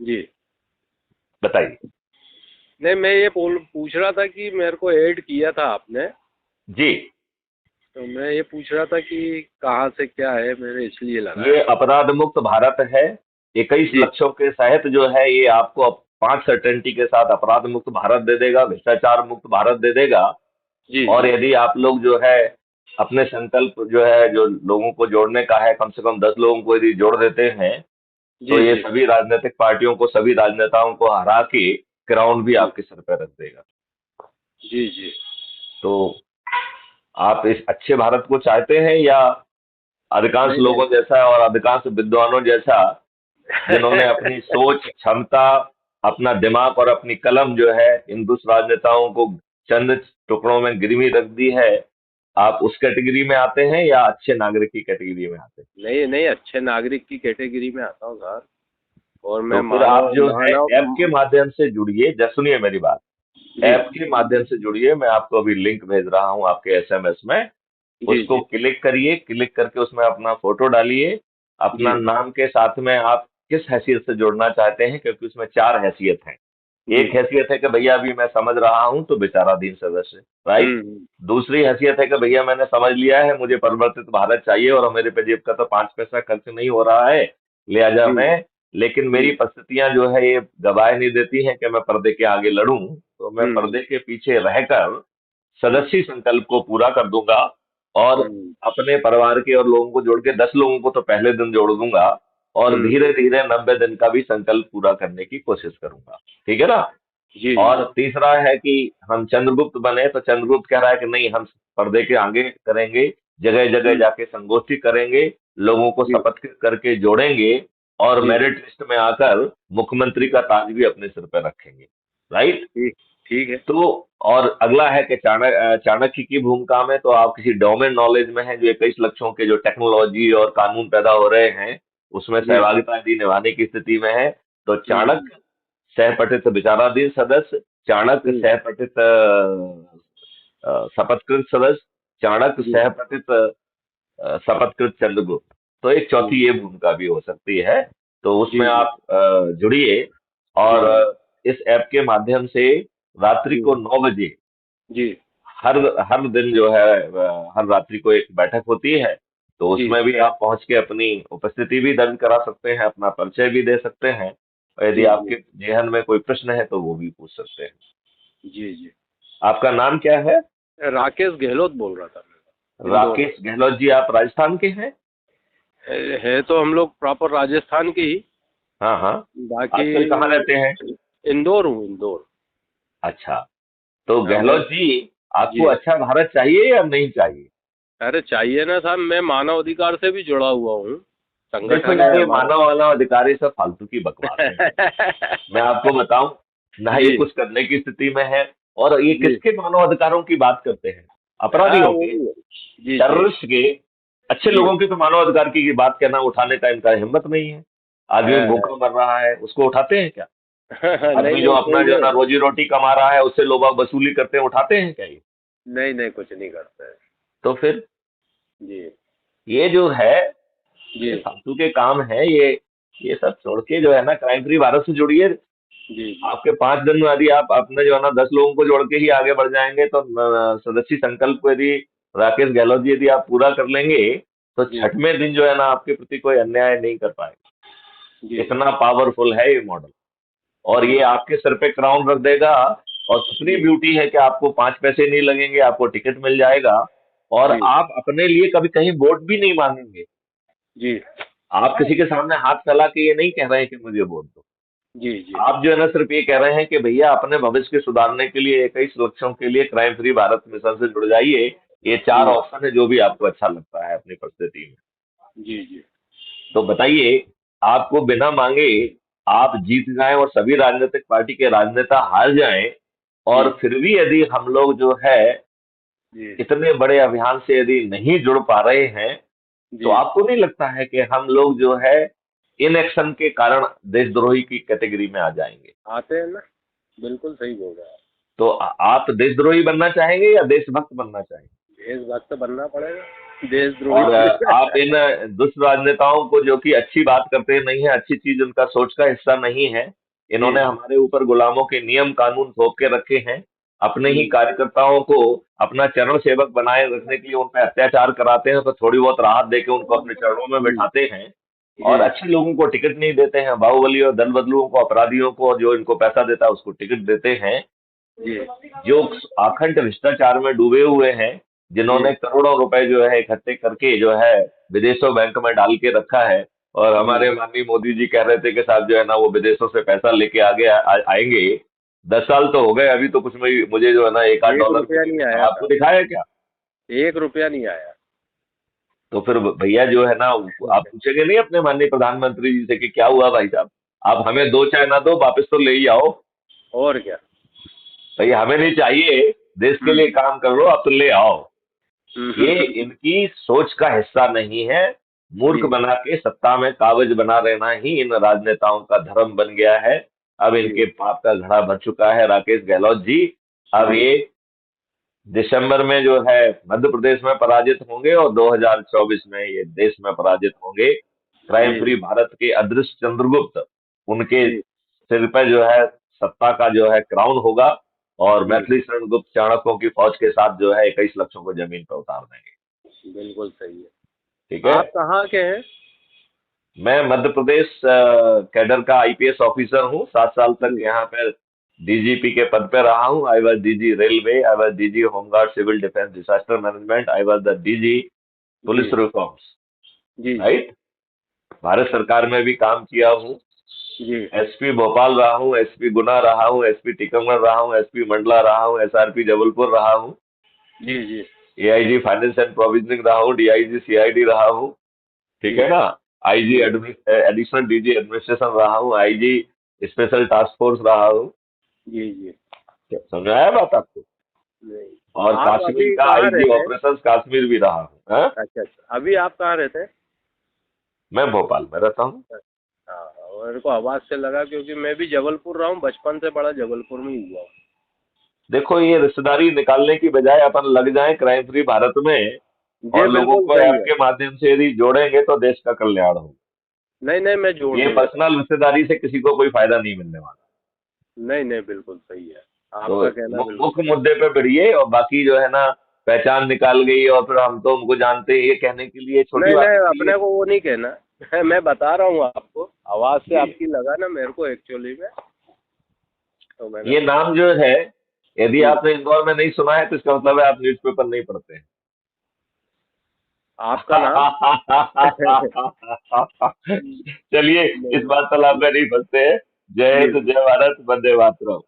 जी। बताइए। नहीं, मैं ये पूछ रहा था कि मेरे को ऐड किया था आपने, जी। तो मैं ये पूछ रहा था कि कहाँ से क्या है, मैंने इसलिए लगाया ये था। अपराध मुक्त भारत है। 21 जी लक्षों के तहत जो है ये आपको 5 सर्टेनिटी के साथ अपराध मुक्त भारत दे देगा, भ्रष्टाचार मुक्त भारत दे देगा। जी और जी यदि आप लोग जो है अपने संकल्प जो है जो लोगों को जोड़ने का है, कम से कम 10 लोगों को यदि जोड़ देते हैं तो जी ये जी सभी राजनीतिक पार्टियों को, सभी राजनेताओं को हरा के क्राउन भी जी आपके सर पर रख देगा। जी जी। तो आप इस अच्छे भारत को चाहते हैं, या अधिकांश नहीं नहीं। लोगों जैसा और अधिकांश विद्वानों जैसा, जिन्होंने अपनी सोच, क्षमता, अपना दिमाग और अपनी कलम जो है इन दूसरे राजनेताओं को चंद टुकड़ों में गिरवी रख दी है, आप उस कैटेगरी में आते हैं या अच्छे नागरिक की कैटेगरी में आते हैं? नहीं नहीं, अच्छे नागरिक की कैटेगरी में आता हूँ सर। और मैं तो फिर आप मानव जो है मानव ऐप के माध्यम से जुड़िए। सुनिए मेरी बात। जी ऐप के माध्यम से जुड़िए। मैं आपको अभी लिंक भेज रहा हूं आपके एसएमएस में। जी उसको जी क्लिक करिए। क्लिक करके उसमें अपना फोटो डालिए। अपना जी नाम के साथ में आप किस हैसियत से जुड़ना चाहते हैं, क्योंकि उसमें 4 हैसियत हैं। जी। एक हैसियत है कि भैया अभी मैं समझ रहा हूं तो विचाराधीन सदस्य, राइट। हम्म। दूसरी हैसियत है कि भैया मैंने समझ लिया है, मुझे परिवर्तित भारत चाहिए और मेरे पे जेब का तो 5 पैसा खर्च नहीं हो रहा है, लिहाजा जी मैं, लेकिन मेरी जी। परिस्थितियां जो है ये गवाह नहीं देती हैं कि मैं पर्दे के आगे लड़ूं, तो मैं हम्म पर्दे के पीछे रहकर हम्म सदस्य संकल्प को पूरा कर दूंगा। और हम्म अपने परिवार के और लोगों को जोड़ के 10 लोगों को तो पहले दिन जोड़ दूंगा, और हम्म। धीरे धीरे 90 दिन का भी संकल्प पूरा करने की कोशिश करूंगा। ठीक है ना। जी जी और तीसरा है कि हम चंद्रगुप्त बने, तो चंद्रगुप्त कह रहा है कि नहीं, हम पर्दे के आगे करेंगे, जगह जगह हम्म। जाके संगोष्ठी करेंगे, लोगों को जी शपथ करके जोड़ेंगे, और जी। मेरिट लिस्ट में आकर मुख्यमंत्री का ताज भी अपने सिर पर रखेंगे, राइट। ठीक। ठीक है। तो और अगला है कि चाणक्य की भूमिका में, तो आप किसी डोमेन नॉलेज में हैं जो 21 लक्षों के जो टेक्नोलॉजी और कानून पैदा हो रहे हैं उसमें जी। सहभागिता यदि निभाने की स्थिति में है, तो हम्म चाणक्य सहपठित विचाराधीन सदस्य, चाणक्य हम्म सहपठित शपथकृत सदस्य, चाणक्य जी सहपठित शपथकृत चंद्रगुप्त। तो एक हम्म चौथी ये भूमिका भी हो सकती है। तो जी उसमें जी। आप जुड़िए। और हम्म इस ऐप के माध्यम से रात्रि को हम्म 9 बजे जी हर हर दिन जो है हर रात्रि को एक बैठक होती है। तो जी उसमें भी आप पहुंच के अपनी उपस्थिति भी दर्ज करा सकते हैं, अपना परिचय भी दे सकते हैं, और यदि जी जी आपके जेहन में कोई प्रश्न है तो वो भी पूछ सकते हैं। जी जी। आपका नाम क्या है? राकेश गहलोत बोल रहा था मैं, इंदौर राकेश गहलोत जी, आप राजस्थान के हैं? से। है तो हम लोग प्रॉपर राजस्थान के ही। हाँ हाँ। बाकी आजकल कहाँ रहते हैं? इंदौर हूँ, इंदौर। अच्छा। तो हाँ, मैं। गहलोत जी, आपको जी। अच्छा भारत चाहिए या नहीं चाहिए? अरे चाहिए ना साहब, मैं मानव अधिकार से भी जुड़ा हुआ हूँ। देखो संगठन है यार, ये हमारा। मानव वाला अधिकारी सब फालतू की बकवासें हैं। मैं आपको बताऊं, ना ये जी कुछ करने की स्थिति में है। और ये जी। किसके मानव अधिकारों की बात करते हैं? हाँ, अपराधियों वो के, भी है। जी जी टेररिस्ट के। अच्छे जी। लोगों की तो मानव अधिकार की बात करना, उठाने का इनका हिम्मत नहीं है। आदमी हाँ भूखा मर रहा है, उसको उठाते हैं क्या? हाँ। नहीं आदमी जो नहीं, अपना कोई जो है ना नहीं। रोजी रोटी कमा रहा है, उससे लोग बाग वसूली करते हैं, उठाते हैं क्या ये? नहीं नहीं, कुछ नहीं करता है। तो फिर जी ये जो है, जी ये फालतू के काम है। ये सब छोड़ के जो है ना क्राइम फ्री भारत से जुड़िए। जी जी आपके 5 दिन में यदि आप अपने जो है ना 10 लोगों को जोड़ के ही आगे बढ़ जाएंगे, तो सदस्य संकल्प को यदि राकेश गहलोत जी यदि आप पूरा कर लेंगे, तो जी 6वें दिन जो है ना आपके प्रति कोई अन्याय नहीं कर पाएगा। जी इतना पावरफुल है ये मॉडल। और जी ये आपके सर पे क्राउन रख देगा। और कितनी जी ब्यूटी है कि आपको 5 पैसे नहीं लगेंगे, आपको टिकट मिल जाएगा। और जी आप अपने लिए कभी कहीं वोट भी नहीं मांगेंगे। जी आप किसी के सामने हाथ फैला के ये नहीं कह रहे हैं कि मुझे वोट दो। जी जी आप जो है ना सिर्फ ये कह रहे हैं कि भैया अपने भविष्य के सुधारने के लिए 21 लक्षों के लिए क्राइम फ्री भारत मिशन से जुड़ जाइए। ये 4 जी ऑप्शन है, जो भी आपको अच्छा लगता है अपनी परिस्थिति में। जी जी। तो बताइए, आपको बिना मांगे आप जीत जाएं और सभी राजनीतिक पार्टी के राजनेता हार जाएं, जी और फिर भी यदि हम लोग जो है जी इतने बड़े अभियान से यदि नहीं जुड़ पा रहे हैं, तो जी। आपको नहीं लगता है कि हम लोग जो है इन एक्शन के कारण देशद्रोही की कैटेगरी में आ जाएंगे? आते हैं ना। बिल्कुल सही बोल रहे हैं आप। तो आप देशद्रोही बनना चाहेंगे या देशभक्त बनना चाहेंगे? देशभक्त बनना पड़ेगा। देशद्रोही। और आप इन दुष्ट राजनेताओं को, जो कि अच्छी बात करते नहीं है, अच्छी चीज उनका सोच का हिस्सा नहीं है, जी इन्होंने हमारे ऊपर गुलामों के नियम कानून थोप के रखे हैं। अपने ही जी कार्यकर्ताओं को अपना चरण सेवक बनाए रखने के लिए उन पर अत्याचार कराते हैं, तो थोड़ी बहुत राहत देके उनको अपने चरणों में जी बैठाते हैं। और जी अच्छे लोगों को टिकट नहीं देते हैं, बाहुबली और दल बदलुओं को, अपराधियों को, जो इनको पैसा देता है उसको टिकट देते हैं। जी जो आखंड भ्रष्टाचार में डूबे हुए हैं, जी जिन्होंने करोड़ों रुपए जो है इकट्ठे करके जो है विदेशों बैंक में डाल के रखा है। और जी। हमारे माननीय मोदी जी कह रहे थे कि साहब जो है ना वो विदेशों से पैसा लेके आएंगे। 10 साल तो हो गए, अभी तो कुछ मुझे जो है ना एक आध एक डॉलर भी रुपया नहीं नहीं दिखा। आया आपको था। दिखाया है क्या? 1 रुपया नहीं आया। तो फिर भैया जो है ना, आप पूछेंगे नहीं अपने माननीय प्रधानमंत्री जी से कि क्या हुआ भाई साहब? आप हमें दो चाहे ना दो, वापस तो ले ही आओ। और क्या। भैया हमें नहीं चाहिए, देश के लिए हम्म काम कर लो, आप तो ले आओ। ये हम्म। इनकी सोच का हिस्सा नहीं है। मूर्ख जी बना के सत्ता में काबिज बना रहना ही इन राजनेताओं का धर्म बन गया है। अब जी इनके पाप का घड़ा भर चुका है राकेश गहलोत जी। अब जी ये दिसंबर में जो है मध्य प्रदेश में पराजित होंगे और 2024 में ये देश में पराजित होंगे। क्राइम जी फ्री भारत के अदृश्य चंद्रगुप्त, उनके जी सिर पे जो है सत्ता का जो है क्राउन होगा। और जी। मैथिली शरण गुप्त चाणक्यों की फौज के साथ जो है 21 लक्षों को जमीन पर उतार देंगे। बिल्कुल सही है। ठीक है। आप कहाँ के हैं? मैं मध्य प्रदेश कैडर का आईपीएस ऑफिसर हूँ। 7 साल तक जी यहाँ पर डीजीपी के पद पे रहा हूँ। I was DG railway, I was DG home guard civil defence disaster management, I was the DG जी पुलिस रिफॉर्म्स। जी जी राइट। भारत सरकार में भी काम किया हूँ। जी एसपी भोपाल रहा हूँ, एसपी गुना रहा हूँ, एसपी टीकमगढ़ रहा हूँ, एसपी मंडला रहा हूँ, एसआरपी जबलपुर रहा हूँ, जी जी एआईजी फाइनेंस एंड प्रोविजनिंग रहा हूँ, डीआईजी सीआईडी रहा हूँ। ठीक जी है ना। आईजी जी एडिशनल डीजी एडमिनिस्ट्रेशन रहा हूँ, आईजी स्पेशल टास्क फोर्स रहा हूँ। जी जी। समझ आया बात आपको? नहीं। और आप कश्मीर अभी का कहाँ आईजी रहते हैं? ऑपरेशंस कश्मीर भी रहा हूँ। हाँ? अच्छा अच्छा, अभी आप कहाँ रहते हैं? मैं भोपाल में रहता हूँ। हाँ, और मेरे को आवाज़ से लगा, क्योंकि मैं भी जबलपुर रहा हूँ, बचपन से बड़ा जबलपुर में ही हुआ हूँ। देखो, ये रिश्तेदारी निकालने की बजाय अपन लग जाएं क्राइम फ्री भारत में, जी और लोगों बिल्कुल को सही ऐप है। के माध्यम से यदि जोड़ेंगे तो देश का कल्याण होगा। नहीं नहीं, मैं जोड़ ये दूंगा। पर्सनल रिश्तेदारी से किसी को कोई फायदा नहीं मिलने वाला। नहीं नहीं, बिल्कुल सही है। तो आपका कहना बिल्कुल मुख्य सही। मुद्दे पे भिड़िए, और बाकी जो है ना, पहचान निकाल गई और फिर हम तो उनको जानते हैं, ये कहने के लिए छोटी नहीं बात नहीं, होती है। अपने को वो नहीं कहना। मैं बता रहा हूँ आपको, आवाज़ से जी। आपकी लगा ना मेरे को एक्चुअली में, तो मैंने ये पूछा। नाम जो है, यदि जी। आपने इंदौर में नहीं सुना है तो इसका मतलब है आप न्यूज़पेपर नहीं पढ़ते हैं। आपका नाम? चलिए, इस नहीं। बात तालाब में नहीं फंसते हैं। जय हिंद, जी जय भारत, वंदे मातरम।